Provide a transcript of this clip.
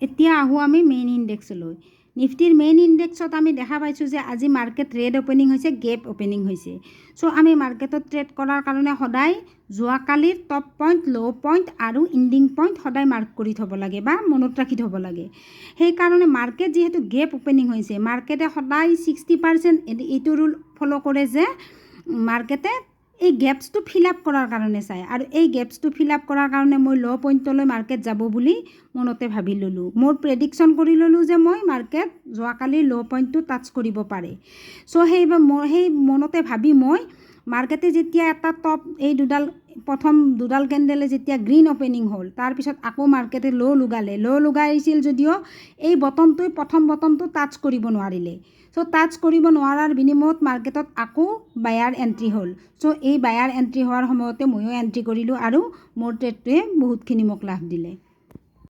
এতিয়া আহোঁ আমি মেইন ইণ্ডেক্সলৈ। নিফটিৰ মেইন ইণ্ডেক্সত আমি দেখা পাইছোঁ যে আজি মাৰ্কেট ৰেড অপেনিং হৈছে, গেপ অপেনিং হৈছে। চ' আমি মাৰ্কেটত ট্ৰেড কৰাৰ কাৰণে সদায় যোৱাকালিৰ টপ পইণ্ট, ল' পইণ্ট আৰু ইণ্ডিং পইণ্ট সদায় মাৰ্ক কৰি থ'ব লাগে বা মনত ৰাখি থ'ব লাগে। সেইকাৰণে মাৰ্কেট যিহেতু গেপ অপেনিং হৈছে, মাৰ্কেটে সদায় 60% এইটো ৰুল ফ'ল' কৰে যে মাৰ্কেটে এই গেপছটো ফিল আপ কৰাৰ কাৰণে চায়, আৰু এই গেপছটো ফিল আপ কৰাৰ কাৰণে মই ল' পইণ্টলৈ মাৰ্কেট যাব বুলি মনতে ভাবি ল'লোঁ। মোৰ প্ৰেডিকশ্যন কৰি ল'লোঁ যে মই মাৰ্কেট যোৱাকালিৰ ল' পইণ্টটো টাচ কৰিব পাৰে। চ' সেই মনতে ভাবি মই মাৰ্কেটে যেতিয়া এটা টপ এই প্ৰথম দুডাল কেণ্ডেলে যেতিয়া গ্ৰীণ অপেনিং হ'ল, তাৰপিছত আকৌ মাৰ্কেটে ল' লগাইছিল যদিও এই বটমটোৱে প্ৰথম বটমটো টাচ কৰিব নোৱাৰিলে। চ' টাচ কৰিব নোৱাৰাৰ বিনিময়ত মাৰ্কেটত আকৌ বায়াৰ এণ্ট্ৰি হ'ল। চ' এই বায়াৰ এণ্ট্ৰি হোৱাৰ সময়তে ময়ো এণ্ট্ৰি কৰিলোঁ আৰু মোৰ ট্ৰেডটোৱে বহুতখিনি মোক লাভ দিলে।